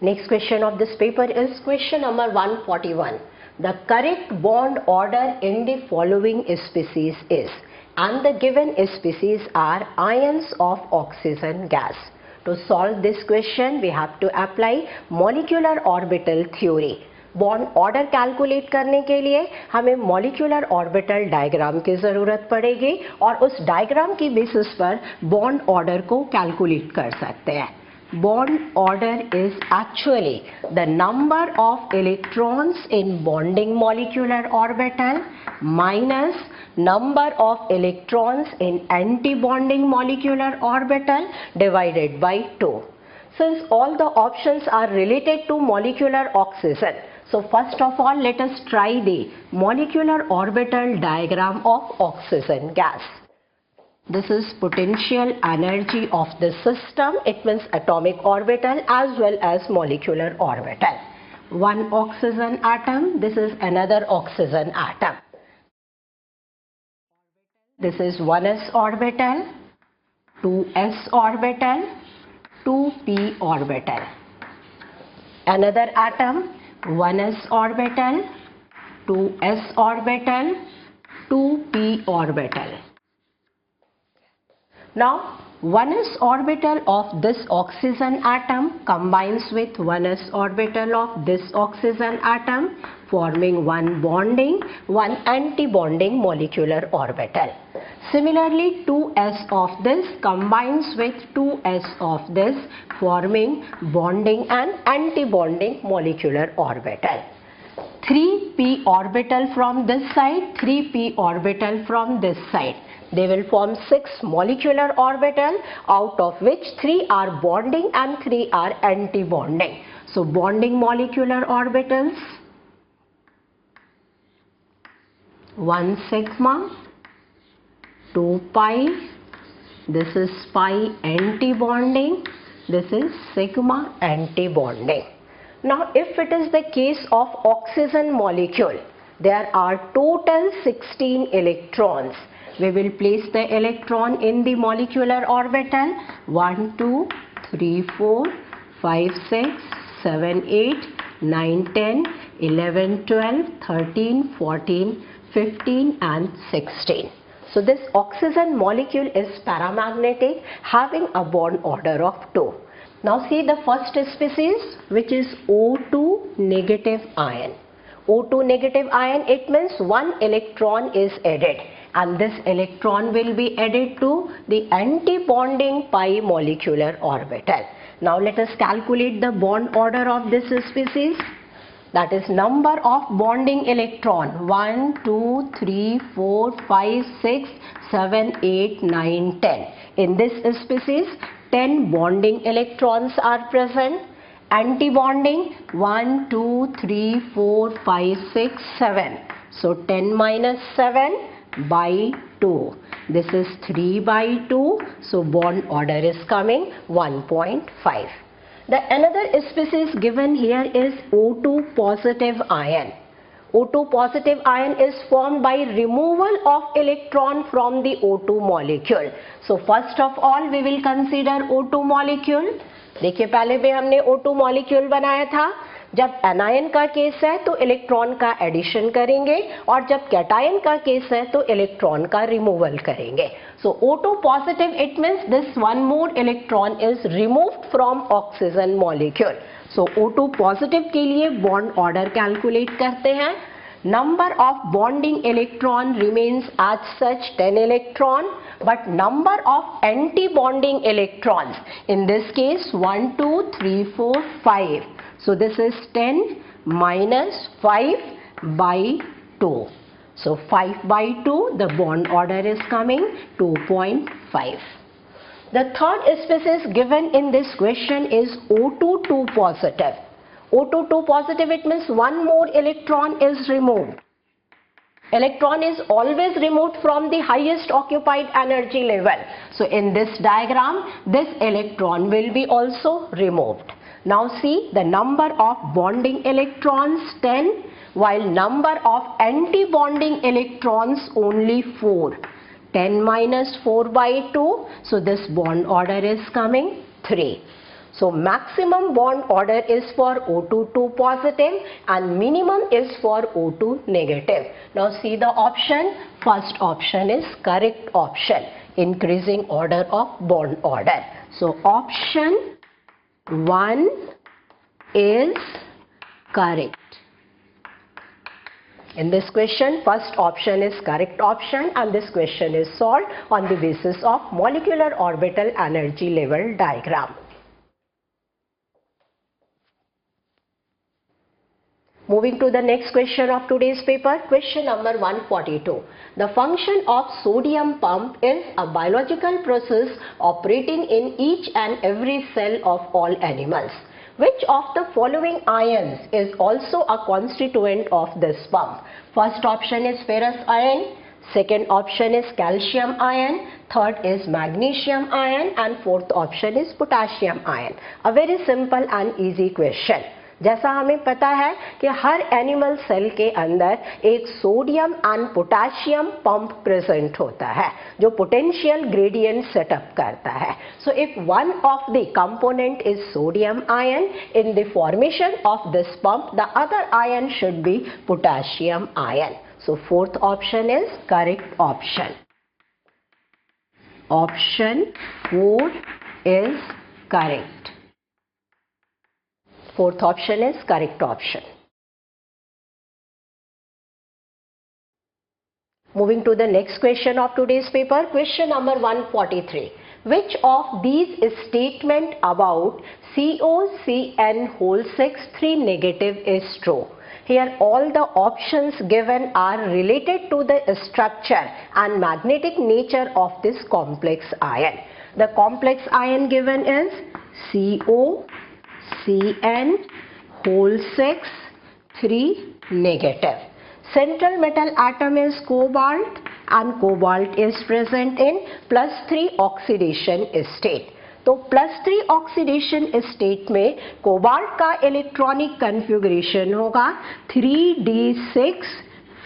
Next question of this paper is question number 141. The correct bond order in the following species is, and the given species are ions of oxygen gas. To solve this question, we have to apply molecular orbital theory. Bond order calculate करने के लिए हमें molecular orbital diagram की ज़रूरत पड़ेगी और उस diagram की बेसिस पर बॉन्ड ऑर्डर को कैलकुलेट कर सकते हैं. Bond order is actually the number of electrons in bonding molecular orbital minus number of electrons in anti-bonding molecular orbital divided by 2. Since all the options are related to molecular oxygen, so first of all let us try the molecular orbital diagram of oxygen gas. This is potential energy of the system. It means atomic orbital as well as molecular orbital. One oxygen atom, this is another oxygen atom. This is 1s orbital, 2s orbital, 2p orbital. Another atom, 1s orbital, 2s orbital, 2p orbital. Now 1s orbital of this oxygen atom combines with 1s orbital of this oxygen atom, forming one bonding, one anti-bonding molecular orbital. Similarly, 2s of this combines with 2s of this, forming bonding and anti-bonding molecular orbital. 3p orbital from this side, 3p orbital from this side. They will form 6 molecular orbital, out of which 3 are bonding and 3 are anti-bonding. So bonding molecular orbitals, 1 sigma, 2 pi, this is pi anti-bonding, this is sigma anti-bonding. Now if it is the case of oxygen molecule, there are total 16 electrons. We will place the electron in the molecular orbital 1, 2, 3, 4, 5, 6, 7, 8, 9, 10, 11, 12, 13, 14, 15 and 16. So this oxygen molecule is paramagnetic, having a bond order of 2. Now see the first species, which is O2 negative ion. O2 negative ion, it means one electron is added, and this electron will be added to the anti-bonding pi molecular orbital. Now let us calculate the bond order of this species. That is number of bonding electron, 1, 2, 3, 4, 5, 6, 7, 8, 9, 10. In this species, 10 bonding electrons are present. Anti-bonding 1, 2, 3, 4, 5, 6, 7. So 10 minus 7 by 2. This is 3 by 2. So bond order is coming 1.5. The another species given here is O2 positive ion. O2 positive ion is formed by removal of electron from the O2 molecule. So first of all we will consider O2 molecule. देखिए पहले भी हमने O2 molecule बनाया था. जब anion का case है तो इलेक्ट्रॉन का एडिशन करेंगे और जब कैटायन का केस है तो इलेक्ट्रॉन का रिमूवल करेंगे. सो O2 positive, it means this one more electron is removed from oxygen molecule. So O2 positive के लिए बॉन्ड ऑर्डर कैलकुलेट करते हैं. Number of bonding electron remains as such 10 electron, but number of anti-bonding electrons, in this case 1, 2, 3, 4, 5. So this is 10 minus 5 by 2. So 5 by 2, the bond order is coming 2.5. The third species given in this question is O2 2 positive. O2 2 positive, it means one more electron is removed. Electron is always removed from the highest occupied energy level. So in this diagram, this electron will be also removed. Now see the number of bonding electrons 10, while number of anti-bonding electrons only 4. 10 minus 4 by 2, so this bond order is coming 3. So maximum bond order is for O2 2 positive and minimum is for O2 negative. Now see the option. First option is correct option, increasing order of bond order. So option 1 is correct. In this question, first option is correct option and this question is solved on the basis of molecular orbital energy level diagram. Moving to the next question of today's paper, question number 142. The function of sodium pump is a biological process operating in each and every cell of all animals. Which of the following ions is also a constituent of this pump? First option is ferrous ion, second option is calcium ion, third is magnesium ion and fourth option is potassium ion. A very simple and easy question. जैसा हमें पता है कि हर animal cell के अंदर एक sodium and potassium pump present होता है जो पोटेंशियल ग्रेडियंट सेटअप करता है. So if one of the component is sodium ion in the formation of this pump the other ion should be potassium ion. So fourth option is correct option. Option 4 is correct. Fourth option is correct option. Moving to the next question of today's paper, question number 143. Which of these statement about COCN whole 6 3 negative is true? Here all the options given are related to the structure and magnetic nature of this complex ion. The complex ion given is COCN whole 6 3 negative. Central metal atom is cobalt and cobalt is present in +3 oxidation state. तो +3 oxidation state में cobalt का electronic configuration होगा 3d6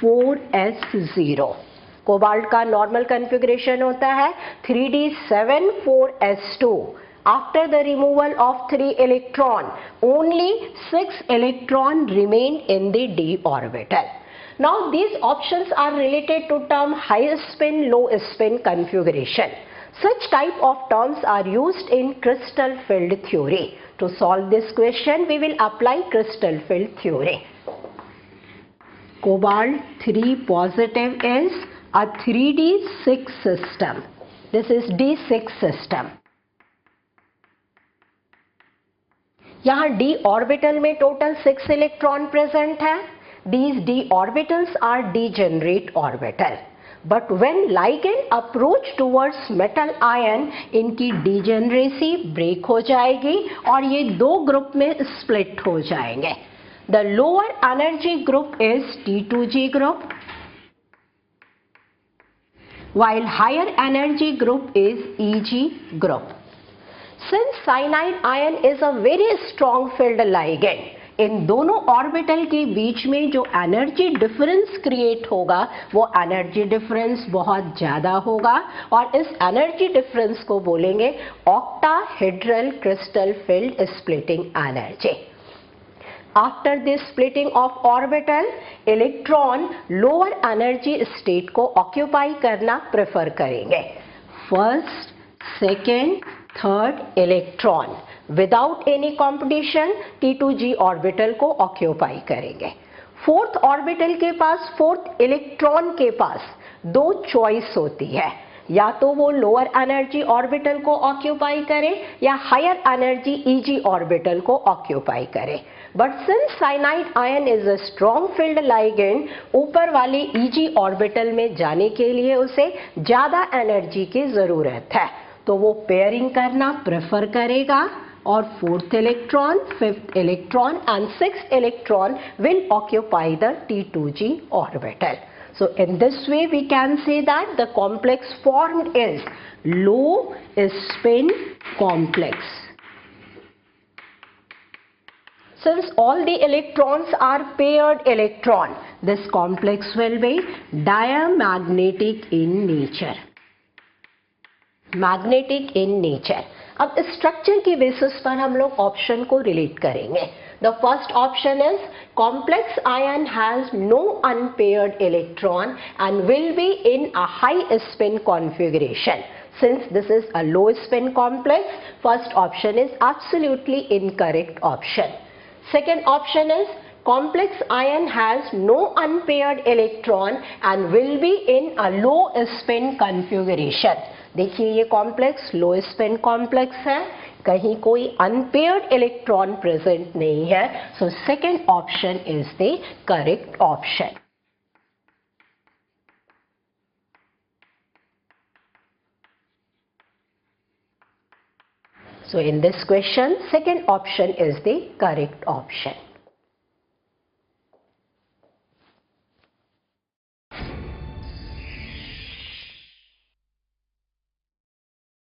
4s0. Cobalt का normal configuration होता है 3d7 4s2. After the removal of 3 electron, only 6 electron remain in the d orbital. Now these options are related to term high spin, low spin configuration. Such type of terms are used in crystal field theory. To solve this question, we will apply crystal field theory. Cobalt 3 positive is a 3d6 system. This is d6 system. यहाँ d orbital में total 6 electron present है. These d orbitals are degenerate orbital. But when ligand approach towards metal ion, इनकी degeneracy break हो जाएगी और ये दो group में split हो जाएंगे. The lower energy group is T2G group, while higher energy group is EG group. Since cyanide ion is a very strong field ligand, इन दोनों ऑर्बिटल के बीच में जो एनर्जी डिफरेंस क्रिएट होगा वो एनर्जी डिफरेंस बहुत ज़्यादा होगा और इस एनर्जी डिफरेंस को बोलेंगे octahedral crystal field splitting energy. After this splitting of orbital, electron lower energy state को ऑक्यूपाई करना प्रेफर करेंगे. First, second, third electron without any competition T2G orbital को ऑक्यूपाई करेंगे. फोर्थ ऑर्बिटल के पास, फोर्थ इलेक्ट्रॉन के पास दो चॉइस होती है, या तो वो लोअर एनर्जी ऑर्बिटल को ऑक्यूपाई करे या हायर एनर्जी EG ऑर्बिटल को ऑक्यूपाई करे. But since cyanide ion is a strong field ligand, ऊपर वाले EG ऑर्बिटल में जाने के लिए उसे ज्यादा एनर्जी की जरूरत है, तो वो पेयरिंग करना प्रेफर करेगा और fourth electron, fifth electron and sixth electron will occupy the T2G orbital. So in this way we can say that the complex formed is low spin complex. Since all the electrons are paired electron, this complex will be diamagnetic in nature. Magnetic in nature. अब structure की basis पर हम लोग option को relate करेंगे. The first option is complex ion has no unpaired electron and will be in a high spin configuration. Since this is a low spin complex, first option is absolutely incorrect option. Second option is complex ion has no unpaired electron and will be in a low spin configuration. देखिए ये complex लो spin complex है, कहीं कोई unpaired electron present नहीं है. So second option is the correct option. So in this question, second option is the correct option.